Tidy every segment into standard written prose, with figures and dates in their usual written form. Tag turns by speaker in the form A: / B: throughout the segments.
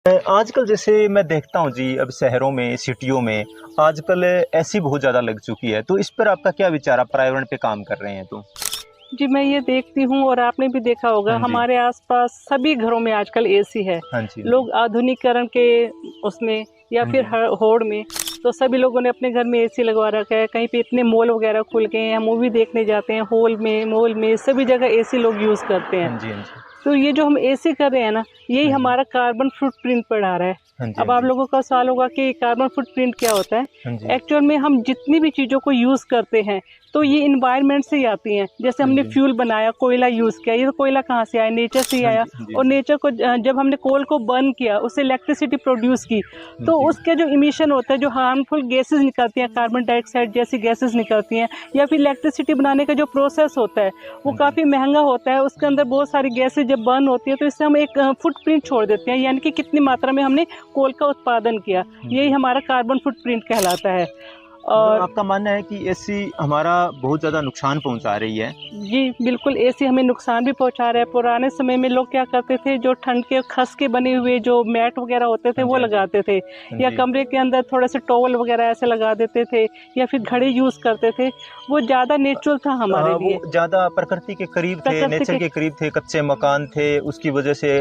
A: आजकल जैसे मैं देखता हूँ जी, अब शहरों में, सिटियों में आजकल एसी बहुत ज़्यादा लग चुकी है, तो इस पर आपका क्या विचार? आप पर्यावरण पे काम कर रहे हैं तो?
B: जी, मैं ये देखती हूँ और आपने भी देखा होगा
A: हाँ जी।
B: हमारे आसपास सभी घरों में आजकल एसी है।
A: हाँ जी, हाँ जी।
B: लोग आधुनिकीकरण के उसमें या
A: हाँ
B: फिर
A: जी।
B: होड़ में तो सभी लोगों ने अपने घर में एसी लगवा रखा है। कहीं पे इतने मॉल वगैरह खुल गए हैं, मूवी देखने जाते हैं, हॉल में, मॉल में सभी जगह एसी लोग यूज़ करते हैं।
A: हाँ जी, हाँ जी।
B: तो ये जो हम एसी कर रहे हैं ना, यही
A: हाँ जी।
B: हमारा कार्बन फुटप्रिंट बढ़ा रहा है।
A: हाँ जी,
B: अब
A: हाँ
B: आप
A: जी।
B: लोगों का सवाल होगा कि कार्बन फुटप्रिंट क्या होता है?
A: हाँ जी।
B: एक्चुअल में हम जितनी भी चीज़ों को यूज़ करते हैं, तो ये एनवायरनमेंट से ही आती हैं। जैसे
A: हाँ
B: हमने
A: जी।
B: फ्यूल बनाया, कोयला यूज़ किया, ये तो कोयला कहाँ से आया? नेचर से ही
A: हाँ
B: आया।
A: जी, हाँ जी,
B: और
A: हाँ
B: नेचर को जब हमने कोल को बर्न किया, उससे इलेक्ट्रिसिटी प्रोड्यूस की, तो
A: जी।
B: उसके जो इमिशन होता है, जो हार्मफुल गैसेज़ निकलती हैं, कार्बन डाइऑक्साइड जैसी गैसेज़ निकलती हैं, या फिर इलेक्ट्रिसिटी बनाने का जो प्रोसेस होता है, वो
A: हाँ जी।
B: काफ़ी महँगा होता है। उसके अंदर बहुत सारी गैसेज़ जब बर्न होती है, तो इससे हम एक फुटप्रिंट छोड़ देते हैं, यानी कि कितनी मात्रा में हमने कोल का उत्पादन किया।
A: हाँ
B: यही
A: जी।
B: हमारा कार्बन फुटप्रिंट कहलाता है।
A: मतलब
B: और
A: आपका मानना है कि एसी हमारा बहुत ज़्यादा नुकसान पहुँचा रही है?
B: जी, बिल्कुल एसी हमें नुकसान भी पहुँचा रहा है। पुराने समय में लोग क्या करते थे, जो ठंड के खस के बने हुए जो मैट वग़ैरह होते थे,
A: हाँ जी,
B: वो
A: हाँ जी।
B: लगाते थे,
A: हाँ
B: या
A: जी।
B: कमरे के अंदर थोड़े-से टॉवल वग़ैरह ऐसे लगा देते थे, या फिर घड़ी यूज़ करते थे। वो ज़्यादा नेचुरल था हमारे
A: वो
B: लिए।
A: ज़्यादा प्रकृति के करीब थे,
B: प्रकृति
A: नेचर
B: के
A: के करीब थे, कच्चे मकान थे, उसकी वजह से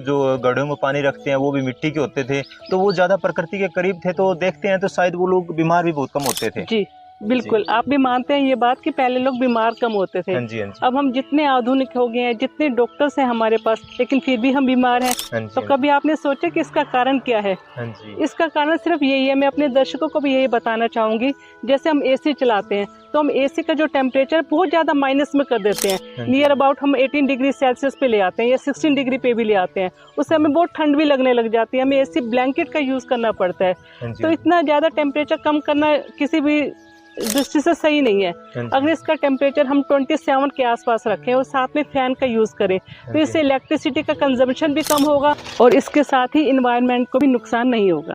A: जो घड़ों में पानी रखते हैं, वो भी मिट्टी के होते थे, तो वो ज़्यादा प्रकृति के करीब थे, तो देखते हैं तो शायद वो लोग बीमार भी बहुत कम होते थे।
B: जी,
A: जी।
B: बिल्कुल, आप भी मानते हैं ये बात कि पहले लोग बीमार कम होते थे।
A: हाँ जी, हाँ जी।
B: अब हम जितने आधुनिक हो गए हैं, जितने डॉक्टर्स हैं हमारे पास, लेकिन फिर भी हम बीमार हैं।
A: हाँ
B: तो
A: जी, हाँ जी।
B: कभी आपने सोचा कि इसका कारण क्या है?
A: हाँ जी।
B: इसका कारण सिर्फ़ यही है, मैं अपने दर्शकों को भी यही बताना चाहूँगी, जैसे हम एसी चलाते हैं, तो हम एसी का जो टेम्परेचर बहुत ज़्यादा माइनस में कर देते हैं।
A: हाँ जी।
B: नियर अबाउट हम 18 डिग्री सेल्सियस पे ले आते हैं या 16 डिग्री पे भी ले आते हैं। उससे
A: हाँ
B: हमें
A: जी।
B: बहुत ठंड भी लगने लग जाती है, हमें एसी ब्लैंकेट का यूज़ करना पड़ता है।
A: हाँ जी,
B: तो
A: हाँ जी।
B: इतना ज़्यादा टेम्परेचर कम करना किसी भी दृष्टि से सही नहीं है।
A: हाँ जी।
B: अगर इसका टेम्परेचर हम 27 के आस-पास रखें और साथ में फ़ैन का यूज़ करें,
A: हाँ
B: तो
A: जी।
B: इससे इलेक्ट्रिसिटी का कंज़म्पशन भी कम होगा और इसके साथ ही एनवायरनमेंट को भी नुकसान नहीं होगा।